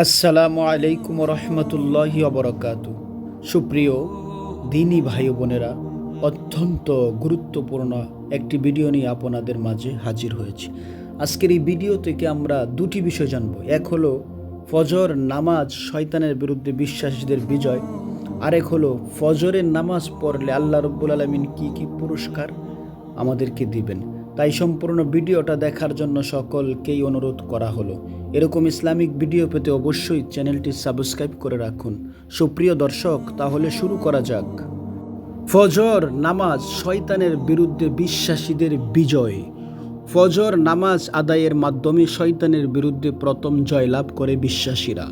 আসসালামু আলাইকুম রহমতুল্লাহি অবরকাতু। সুপ্রিয় দিনী ভাই বোনেরা, অত্যন্ত গুরুত্বপূর্ণ একটি ভিডিও নিয়ে আপনাদের মাঝে হাজির হয়েছি। আজকের এই ভিডিও থেকে আমরা দুটি বিষয় জানব। এক হলো ফজর নামাজ শয়তানের বিরুদ্ধে বিশ্বাসীদের বিজয়, আরেক হলো ফজরের নামাজ পড়লে আল্লাহ রব্বুল আলামিন কি পুরস্কার আমাদেরকে দিবেন। তাই সম্পূর্ণ ভিডিওটা দেখার জন্য সকলকেই অনুরোধ করা হলো। এরকম ইসলামিক ভিডিও পেতে অবশ্যই চ্যানেলটি সাবস্ক্রাইব করে রাখুন। সুপ্রিয় দর্শক, তাহলে শুরু করা যাক। ফজর নামাজ শয়তানের বিরুদ্ধে বিশ্বাসীদের বিজয়। ফজর নামাজ আদায়ের মাধ্যমে শয়তানের বিরুদ্ধে প্রথম জয়লাভ করে বিশ্বাসীরা।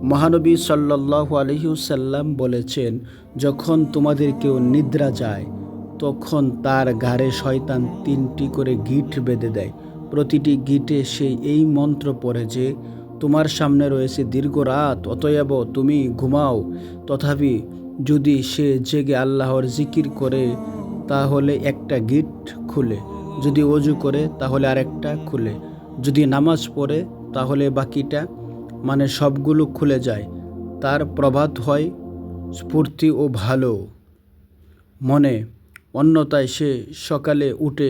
মহানবী সাল্লাল্লাহু আলাইহি ওয়াসাল্লাম বলেছেন, যখন তোমাদের কেউ নিদ্রা যায় তখন তার ঘাড়ে শয়তান 3টি করে গিঁট বেঁধে দেয়। প্রতিটি গিঁটে সে এই মন্ত্র পড়ে যে, তোমার সামনে রয়েছে দীর্ঘ রাত, অতএব তুমি ঘুমাও। তথাপি যদি সে জেগে আল্লাহর জিকির করে তাহলে একটা গিঁট খুলে, যদি ওযু করে তাহলে আরেকটা খুলে, যদি নামাজ পড়ে তাহলে বাকিটা মানে সবগুলো খুলে যায়। তার প্রভাত হয় স্ফূর্তি ও ভালো মনে, অন্যথায় সে সকালে উঠে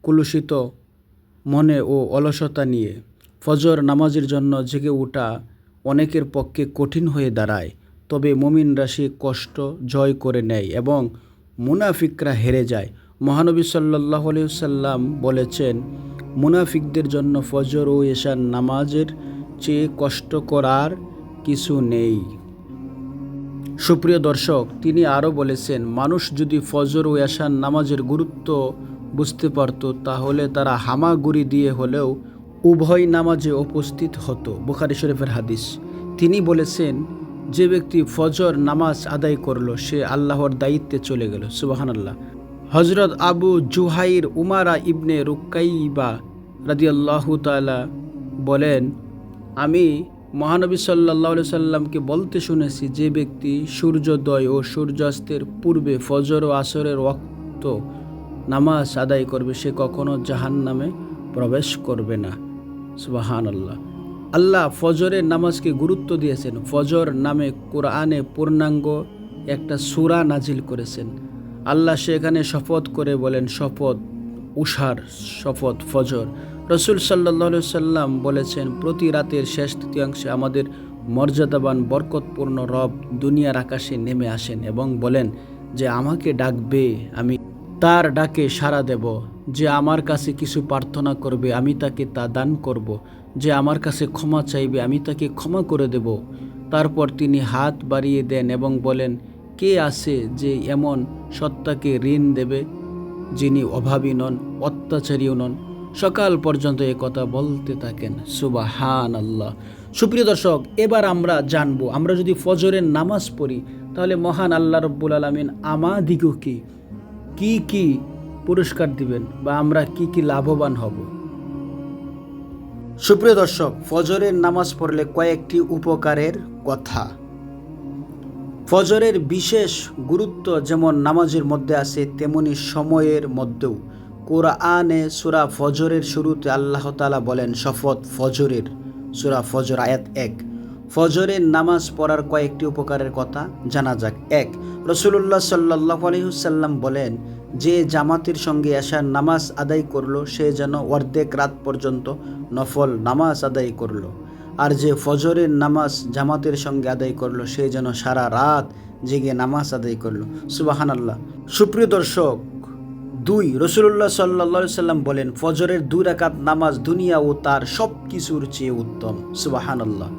কলুষিত মনে ও অলসতা নিয়ে। ফজর নামাজের জন্য জেগে ওঠা অনেকের পক্ষে কঠিন হয়ে দাঁড়ায়, তবে মুমিনরা সে কষ্ট জয় করে নেয় এবং মুনাফিকরা হেরে যায়। মহানবী সাল্লাল্লাহু আলাইহি ওয়াসাল্লাম বলেছেন, মুনাফিকদের জন্য ফজর ও এশার নামাজের চেয়ে কষ্টকর আর কিছু নেই। সুপ্রিয় দর্শক, তিনি আরও বলেছেন, মানুষ যদি ফজর ও এশার নামাজের গুরুত্ব বুঝতে পারত তাহলে তারা হামাগুড়ি দিয়ে হলেও উভয় নামাজে উপস্থিত হতো। বুখারী শরীফের হাদিস। তিনি বলেছেন, যে ব্যক্তি ফজর নামাজ আদায় করলো সে আল্লাহর দায়িত্বে চলে গেল। সুবহানাল্লাহ। হযরত আবু জুহাইর উমারা ইবনে রুকাইবা রাদিয়াল্লাহু তাআলা বলেন, আমি মহানবী সাল্লাল্লাহু আলাইহি সাল্লামকে বলতে শুনেছি, যে ব্যক্তি সূর্যোদয় ও সূর্যাস্তের পূর্বে ফজর ও আসরের ওয়াক্ত নামাজ আদায় করবে সে কখনো জাহান্নামে প্রবেশ করবে না। সুবহানাল্লাহ। আল্লাহ ফজরের নামাজকে গুরুত্ব দিয়েছেন। ফজর নামে কোরআনে পূর্ণাঙ্গ একটা সূরা নাজিল করেছেন। আল্লাহ সেখানে শপথ করে বলেন, শপথ উষার, শপথ ফজর। রাসূল সাল্লাল্লাহু আলাইহি সাল্লাম বলেছেন, প্রতি রাতের শেষ তৃতীয়াংশে আমাদের মর্যাদাবান বরকতপূর্ণ রব দুনিয়ার আকাশে নেমে আসেন এবং বলেন যে, আমাকে ডাকবে, আমি তার ডাকে সাড়া দেব। যে আমার কাছে কিছু প্রার্থনা করবে আমি তাকে তা দান করব। যে আমার কাছে ক্ষমা চাইবে আমি তাকে ক্ষমা করে দেব। তারপর তিনি হাত বাড়িয়ে দেন এবং বলেন, কে আছে যে এমন সত্তাকে ঋণ দেবে যিনি অভাবী নন, অত্যাচারীও নন। সকাল পর্যন্ত এ কথা বলতে থাকেন। সুবহানাল্লাহ। সুপ্রিয় দর্শক, এবার আমরা জানবো, আমরা যদি ফজরের নামাজ পড়ি তাহলে মহান আল্লাহ রব্বুল আলামিন আমাদিগকে কি পুরস্কার দিবেন বা আমরা কি লাভবান হব। সুপ্রিয় দর্শক, ফজরের নামাজ পড়লে কয়েকটি উপকারের কথা। ফজরের বিশেষ গুরুত্ব যেমন নামাজের মধ্যে আছে তেমনি সময়ের মধ্যেও। কোরআনে সূরা ফজরের শুরুতে আল্লাহ তাআলা বলেন, শপথ ফজরের। সূরা ফজর আয়াত 1। ফজরের নামাজ পড়ার কয়েকটি উপকারের কথা জানা যাক। 1, রাসূলুল্লাহ সাল্লাল্লাহু আলাইহি ওয়াসাল্লাম বলেন, যে জামাতের সঙ্গে এশার নামাজ আদায় করলো সে যেন অর্ধেক রাত পর্যন্ত নফল নামাজ আদায় করলো, আর যে ফজরের নামাজ জামাতের সঙ্গে আদায় করলো সে যেন সারা রাত জেগে নামাজ আদায় করলো। সুবহানাল্লাহ। সুপ্রিয় দর্শক, 2, রাসূলুল্লাহ সাল্লাল্লাহু আলাইহি সাল্লাম বলেন, ফজরের 2 রাকাত নামাজ দুনিয়া ও তার সব কিছুর চেয়ে উত্তম। সুবহানাল্লাহ।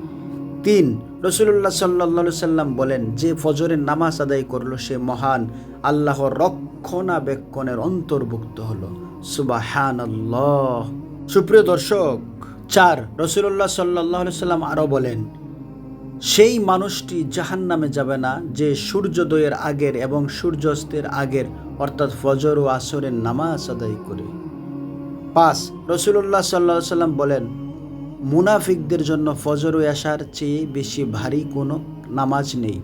3, রাসূলুল্লাহ সাল্লাল্লাহু আলাইহি সাল্লাম বলেন, যে ফজরের নামাজ আদায় করলো সে মহান আল্লাহর রক্ষণাবেক্ষণের অন্তর্ভুক্ত হলো। সুবহানাল্লাহ। সুপ্রিয় দর্শক, 4, রাসূলুল্লাহ সাল্লাল্লাহু আলাইহি সাল্লাম আরও বলেন, সেই মানুষটি জাহান্নামে যাবে না যে সূর্যোদয়ের আগের এবং সূর্যাস্তের আগের অর্থাৎ ফজর ও আসরের নামাজ আদায় করে। 5, রাসূলুল্লাহ সাল্লাল্লাহু আলাইহি সাল্লাম বলেন, মুনাফিকদের জন্য ফজর ও এশার চেয়ে বেশি ভারী কোনো নামাজ নেই।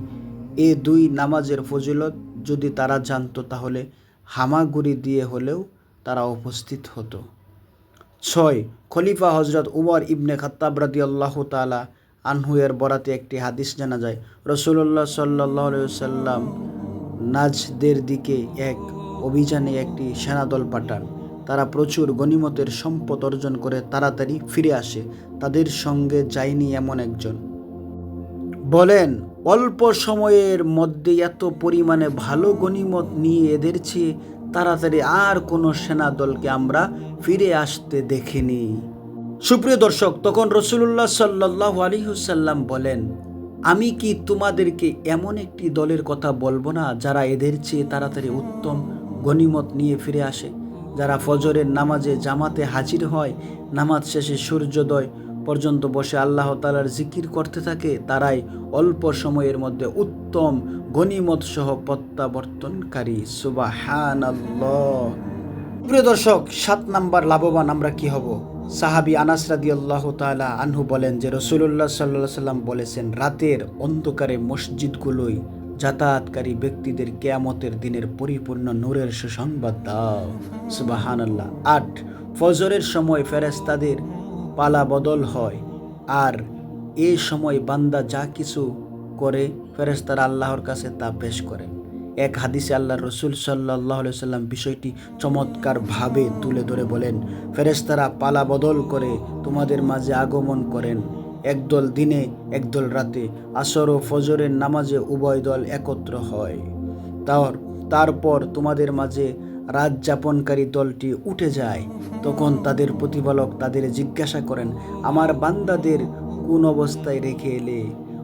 এ 2 নামাজের ফজিলত যদি তারা জানতো তাহলে হামাগুড়ি দিয়ে হলেও তারা উপস্থিত হতো। 6, খলিফা হজরত উমর ইবনে খাত্তাব রাদিয়াল্লাহু তাআলা আনহু এর বরাতে একটি হাদিস জানা যায়, রাসূলুল্লাহ সাল্লাল্লাহু আলাইহি ওয়াসাল্লাম নাজদের দিকে এক অভিযানে একটি সেনাদল পাঠান। তারা প্রচুর গনিমতের সম্পদ অর্জন করে তাড়াতাড়ি ফিরে আসে। তাদের সঙ্গে যায়নি এমন একজন বলেন, অল্প সময়ের মধ্যে এত পরিমাণে ভালো গনিমত নিয়ে এদের চেয়ে তাড়াতাড়ি আর কোনো সেনাদলকে আমরা ফিরে আসতে দেখিনি। সুপ্রিয় দর্শক, তখন রাসূলুল্লাহ সাল্লাল্লাহু আলাইহি ওয়াসাল্লাম বলেন, আমি কি তোমাদেরকে এমন একটি দলের কথা বলবো না যারা এদের চেয়ে তাড়াতাড়ি উত্তম গনিমত নিয়ে ফিরে আসে, যারা ফজরের নামাজে জামাতে হাজির হয়, নামাজ শেষে সূর্যোদয় পর্যন্ত বসে আল্লাহ তাআলার জিকির করতে থাকে, তারাই অল্প সময়ের মধ্যে উত্তম গনিমত সহ প্রত্যাবর্তনকারী। সুবহানাল্লাহ। প্রিয় দর্শক, 7 নাম্বার লাভবান আমরা কি হব? সাহাবী আনাস রাদিয়াল্লাহু তাআলা আনহু বলেন যে রাসূলুল্লাহ সাল্লাল্লাহু আলাইহি সাল্লাম বলেছেন, রাতের অন্ধকারে মসজিদগুলোই যাতায়াতকারী ব্যক্তিদের কিয়ামতের দিনের পরিপূর্ণ নূরের সুসংবাদ দাও। সুবহানাল্লাহ। 8, ফজরের সময় ফেরেশতাদের পালা বদল হয়, আর এই সময় বান্দা যা কিছু করে ফেরেশতারা আল্লাহর কাছে তা পেশ করেন। এক হাদিসে আল্লাহর রাসূল সাল্লাল্লাহু আলাইহি সাল্লাম বিষয়টি চমৎকারভাবে তুলে ধরে বলেন, ফেরেশতারা পালা বদল করে তোমাদের মাঝে আগমন করেন, একদল দিনে একদল রাতে, আসর ও ফজরের নামাজে উভয় দল একত্র হয়। তারপর তোমাদের মাঝে রাত যাপনকারী দলটি উঠে যায়। তখন তাদের প্রতিপালক তাদের জিজ্ঞাসা করেন, আমার বান্দাদের কোন অবস্থায় রেখে এলে?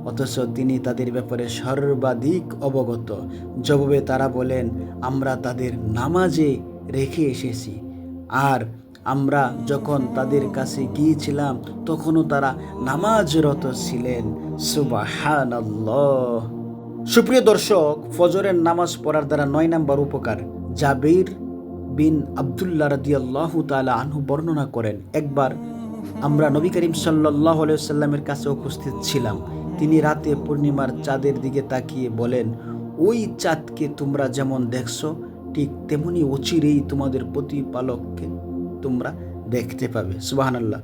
অথচ তিনি তাদের ব্যাপারে সর্বাধিক অবগত। জবাবে তারা বলেন, আমরা তাদের নামাজে রেখে এসেছি, আর আমরা যখন তাদের কাছে গিয়েছিলাম তখনও তারা নামাজরত ছিলেন। সুবহানাল্লাহ। সুপ্রিয় দর্শক, ফজরের নামাজ পড়ার দ্বারা 9 নাম্বার উপকার। জাবির বিন আব্দুল্লাহ রাদিয়াল্লাহু তাআলা আনহু বর্ণনা করেন, একবার আমরা নবী করিম সাল্লাল্লাহু আলাইহি ওয়াসাল্লামের কাছে উপস্থিত ছিলাম। তিনি রাতে পূর্ণিমার চাঁদের দিকে তাকিয়ে বলেন, ওই চাঁদকে তোমরা যেমন দেখছো ঠিক তেমনি অচিরেই তোমাদের প্রতিপালককে তোমরা দেখতে পাবে। সুবহানাল্লাহ।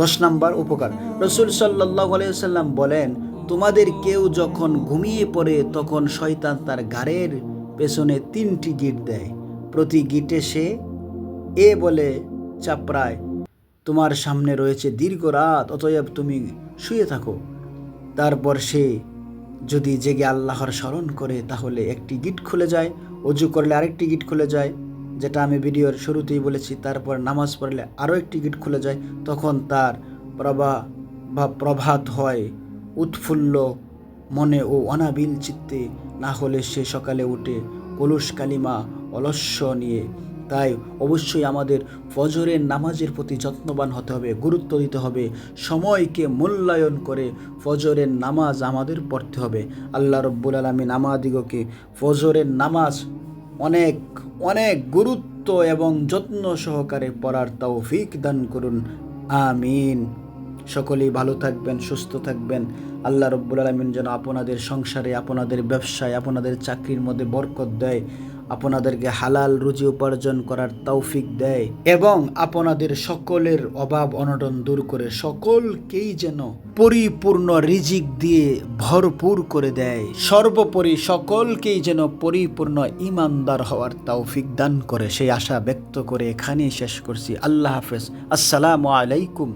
10 নাম্বার উপকার। রাসূল সাল্লাল্লাহু আলাইহি ওয়াসাল্লাম বলেন, তোমাদের কেউ যখন ঘুমিয়ে পড়ে তখন শয়তান তার ঘাড়ের পেছনে 3টি গিট দেয়। প্রতি গিটে সে এ বলে চাপড়ায়, তোমার সামনে রয়েছে দীর্ঘ রাত, অতএব তুমি শুয়ে থাকো। তারপর সে যদি জেগে আল্লাহর স্মরণ করে তাহলে একটি গিট খুলে যায়, ওযু করলে আরেকটি গিট খুলে যায়, যেটা আমি ভিডিওর শুরুতেই বলেছি। তারপর নামাজ পড়লে আরও একটি গিট খুলে যায়। তখন তার প্রভাত হয় উৎফুল্ল মনে ও অনাবিল চিত্তে, না হলে সে সকালে উঠে কলুষ কালিমা অলস্য নিয়ে। তাই অবশ্যই আমাদের ফজরের নামাজের প্রতি যত্নবান হতে হবে, গুরুত্ব দিতে হবে, সময়কে মূল্যায়ন করে ফজরের নামাজ আমাদের পড়তে হবে। আল্লাহ রব্বুল আলামিন আমাদিগকে ফজরের নামাজ অনেক অনেক গুরুত্ব এবং যত্ন সহকারে পড়ার তৌফিক দান করুন। আমিন। সকলেই ভালো থাকবেন, সুস্থ থাকবেন। আল্লাহ রব্বুল আলামিন যেন আপনাদের সংসারে, আপনাদের ব্যবসায়, আপনাদের চাকরির মধ্যে বরকত দেয়, আপনাদেরকে হালাল রুজি উপার্জন করার তৌফিক দেয় এবং আপনাদের সকলের অভাব অনটন দূর করে সকলকেই যেন পরিপূর্ণ রিজিক দিয়ে ভরপুর করে দেয়। সর্বোপরি সকলকেই যেন পরিপূর্ণ ঈমানদার হওয়ার তৌফিক দান করে, সেই আশা ব্যক্ত করে এখানেই শেষ করছি। আল্লাহ হাফেজ। আসসালামু আলাইকুম।